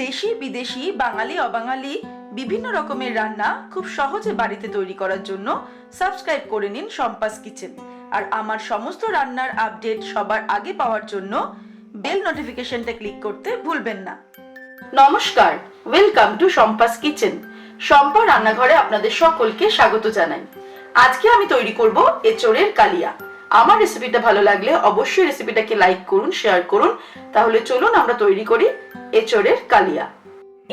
দেশি বিদেশি বাঙালি অবাঙালি বিভিন্ন রকমের রান্না খুব সহজে বাড়িতে তৈরি করার জন্য সাবস্ক্রাইব করে নিন শম্পাস কিচেন। আর আমার সমস্ত রান্নার আপডেট সবার আগে পাওয়ার জন্য বেল নোটিফিকেশনটা ক্লিক করতে ভুলবেন না। নমস্কার, welcome to Shampa's kitchen. Shampa রান্নাঘরে আপনাদের সকলকে স্বাগত জানাই। আজকে আমি তৈরি করব এঁচোড়ের কালিয়া। আমার রেসিপিটা ভালো লাগলে অবশ্যই রেসিপিটাকে লাইক করুন, শেয়ার করুন। তাহলে চলুন আমরা তৈরি করি এঁচোড়ের কালিয়া।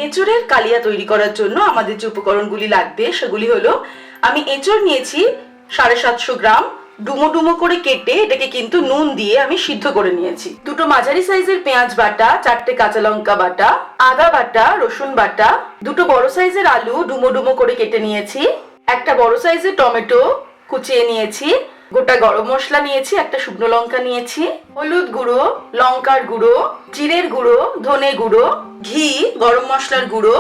এঁচোড়ের কালিয়া তৈরি করার জন্য আমাদের যে উপকরণগুলি লাগবে সেগুলি হলো, আমি এঁচোড় নিয়েছি 750 গ্রাম, ডুমো ডুমো করে কেটে এটাকে কিন্তু নুন দিয়ে আমি সিদ্ধ করে নিয়েছি। দুটো মাঝারি সাইজের পেঁয়াজ বাটা, 4টে কাঁচা লঙ্কা বাটা, আদা বাটা, রসুন বাটা, দুটো বড় সাইজের আলু ডুমো ডুমো করে কেটে নিয়েছি, একটা বড় সাইজের টমেটো কুচিয়ে নিয়েছি, গোটা গরম মশলা নিয়েছি, একটা শুকনো লঙ্কা নিয়েছি, হলুদ গুঁড়ো, লঙ্কার গুঁড়ো, জিরের গুঁড়ো, ধনে গুঁড়ো, ঘি, গরম মশলার গুঁড়ো,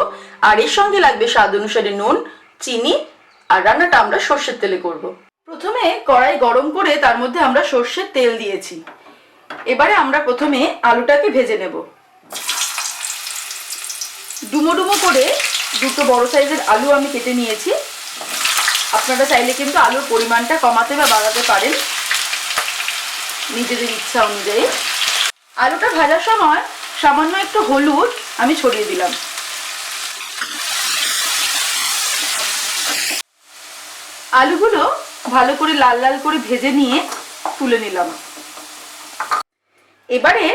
আর এর সঙ্গে লাগবে স্বাদ অনুসারে নুন, চিনি। আর রান্নাটা আমরা সর্ষের তেলে করব। প্রথমে কড়াই গরম করে তার মধ্যে আমরা সর্ষের তেল দিয়েছি। এবারে আমরা প্রথমে আলুটাকে ভেজে নেব। ডুমো ডুমো করে দুটো বড় সাইজের আলু আমি কেটে নিয়েছি। আপনারা চাইলে কিন্তু আলুর পরিমাণটা কমাতে বা বাড়াতে পারেন নিজেদের ইচ্ছা অনুযায়ী। আলুটা ভাজার সময় সামান্য একটু হলুদ আমি ছড়িয়ে দিলাম। আলুগুলো ভালো করে লাল লাল করে ভেজে নিয়ে তুলে নিলাম। এবারে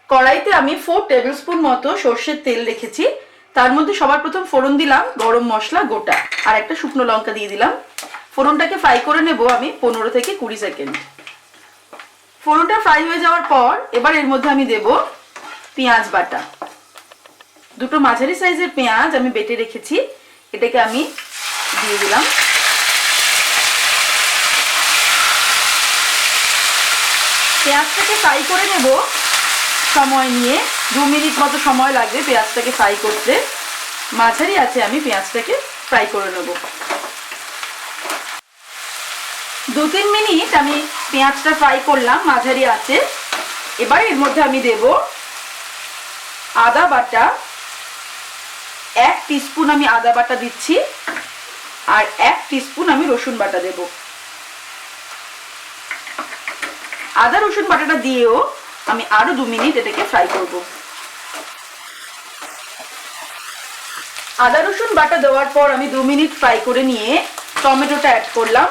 কড়াইতে আমি 4 টেবিল স্পুন মতো সর্ষের তেল রেখেছি। তার মধ্যে সবার প্রথম ফোড়ন দিলাম গরম মশলা গোটা, আর একটা শুকনো লঙ্কা দিয়ে দিলাম। ফোড়নটাকে ফ্রাই করে নেব আমি 15 থেকে 20 সেকেন্ড। ফোড়নটা ফ্রাই হয়ে যাওয়ার পর এবার এর মধ্যে আমি দেব পেঁয়াজ বাটা। দুটো মাঝারি সাইজের পেঁয়াজ আমি বেটে রেখেছি, এটাকে আমি দিয়ে দিলাম। পেঁয়াজটাকে ফ্রাই করে নেব সময় নিয়ে, 2 মিনিট মতো সময় লাগবে পেঁয়াজটাকে ফ্রাই করতে। মাঝারি আছে আমি পেঁয়াজটাকে ফ্রাই করে নেব। 2-3 মিনিট আমি পেঁয়াজটা ফ্রাই করলাম মাঝারি আছে। এবার এর মধ্যে আমি দেব আদা বাটা, 1 টিস্পুন আমি আদা বাটা দিচ্ছি, আর 1 টিস্পুন আমি রসুন বাটা দেব। আদা রসুন বাটাটা দিয়েও আমি আরো 2 মিনিট এটাকে ফ্রাই করব। আদা রসুন বাটা দেওয়ার পর আমি 2 মিনিট ফ্রাই করে নিয়ে টমেটোটা অ্যাড করলাম,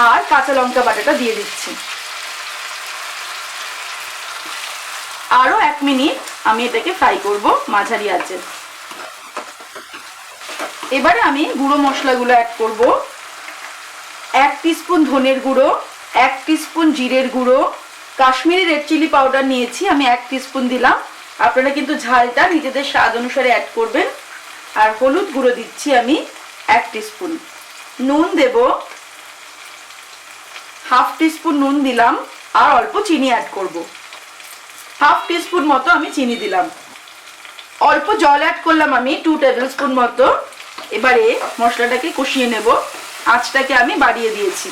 আর কাঁচা লঙ্কা বাটাটা দিয়ে দিচ্ছি। আরো 1 মিনিট আমি এটাকে ফ্রাই করব মাঝারি আঁচে। এবারে আমি গুঁড়ো মশলাগুলো অ্যাড করব। 1 টিস্পুন ধনের গুঁড়ো, 1 টিস্পুন জিরের গুঁড়ো, কাশ্মীরি রেড চিলি পাউডার নিয়েছি আমি 1 টিস্পুন দিলাম। আপনারা কিন্তু ঝালটা নিজেদের স্বাদ অনুসারে অ্যাড করবেন। আর হলুদ গুঁড়ো দিচ্ছি আমি 1 টিস্পুন। নুন দেব, 1/2 টিস্পুন নুন দিলাম, আর অল্প চিনি অ্যাড করব। 1/2 টিস্পুন মতো আমি চিনি দিলাম। অল্প জল অ্যাড করলাম আমি 2 টেবিল স্পুন মতো। এবারে মশলাটাকে কষিয়ে নেব। আঁচটাকে আমি বাড়িয়ে দিয়েছি।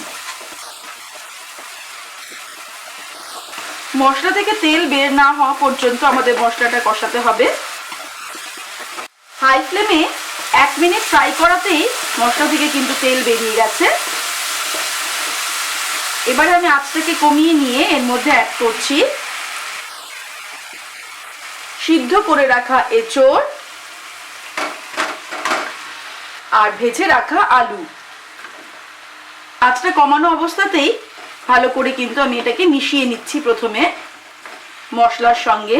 মশলা থেকে তেল বের না হওয়া পর্যন্ত আমাদের মশলাটা কষাতে হবে। হাই ফ্লেমে 1 মিনিট ফ্রাই করাতেই মশলা থেকে কিন্তু তেল বেরিয়ে গেছে। এবারে আমি আঁচটাকে কমিয়ে নিয়ে এর মধ্যে অ্যাড করছি সিদ্ধ করে রাখা এঁচোড় আর ভেজে রাখা আলু। আঁচটা কমানো অবস্থাতেই ভালো করে কিন্তু আমি এটাকে মিশিয়ে নিচ্ছি। প্রথমে মশলার সঙ্গে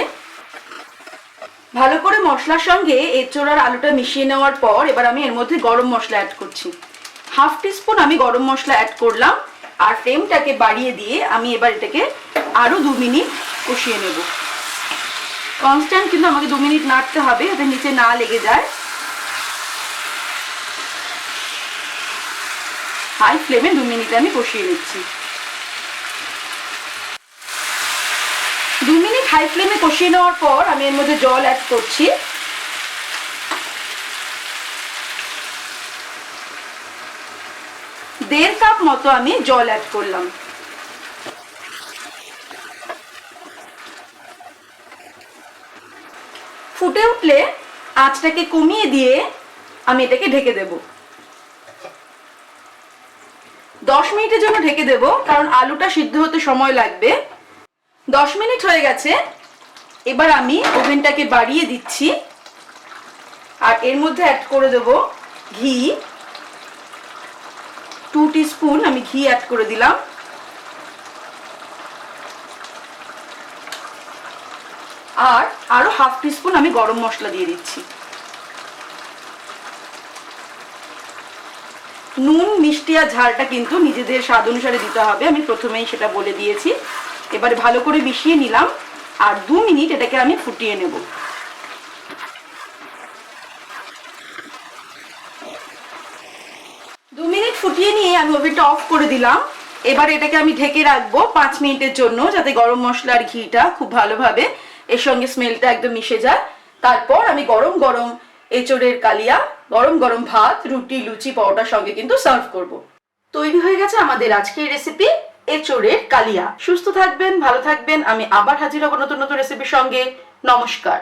ভালো করে মশলার সঙ্গে এঁচোড় আর আলুটা মিশিয়ে নেওয়ার পর এবার আমি এর মধ্যে গরম মশলা অ্যাড করছি। 1/2 টিস্পুন আমি গরম মশলা অ্যাড করলাম, আর ফ্লেমটাকে বাড়িয়ে দিয়ে আমি এবার এটাকে আরো 2 মিনিট কষিয়ে নেব। কনস্ট্যান্ট কিন্তু আমাকে 2 মিনিট নাড়তে হবে যাতে নিচে না লেগে যায়। হাই ফ্লেমে 2 মিনিট আমি কষিয়ে নিচ্ছি। 2 মিনিট হাই ফ্লেমে কষিয়ে নেওয়ার পর আমি এর মধ্যে জল অ্যাড করছি। 1.5 কাপ মতো আমি জল অ্যাড করলাম। ফুটে উঠলে আঁচটাকে কমিয়ে দিয়ে আমি এটাকে ঢেকে দেব। 10 মিনিটের জন্য ঢেকে দেব, কারণ আলুটা সিদ্ধ হতে সময় লাগবে। 10 মিনিট হয়ে গেছে। এবার আমি ওভেনটাকে বাড়িয়ে দিচ্ছি আর এর মধ্যে অ্যাড করে দেব ঘি। 2 টিস্পুন আমি ঘি অ্যাড করে দিলাম। আর আরো 1/2 টিস্পুন আমি গরম মশলা দিয়ে দিচ্ছি। নুন, মিষ্টি আর ঝালটা কিন্তু নিজেদের স্বাদ অনুসারে দিতে হবে, আমি প্রথমেই সেটা বলে দিয়েছি। এবারে ভালো করে মিশিয়ে নিলাম আর 2 মিনিট এটাকে আমি ফুটিয়ে নেব। 2 মিনিট ফুটিয়ে নিয়ে আমি ওভেনটা অফ করে দিলাম। এবার এটাকে আমি ঢেকে রাখবো 5 মিনিটের জন্য, যাতে গরম মশলা আর ঘিটা খুব ভালোভাবে এর সঙ্গে স্মেলটা একদম মিশে যায়। তারপর আমি গরম গরম এঁচোড়ের কালিয়া, গরম গরম ভাত, রুটি, লুচি, পরোটার সঙ্গে কিন্তু সার্ভ করব। তৈরি হয়ে গেছে আমাদের আজকের রেসিপি এঁচোড়ের কালিয়া। সুস্থ থাকবেন, ভালো থাকবেন। আমি আবার হাজির হব নতুন নতুন রেসিপির সঙ্গে। নমস্কার।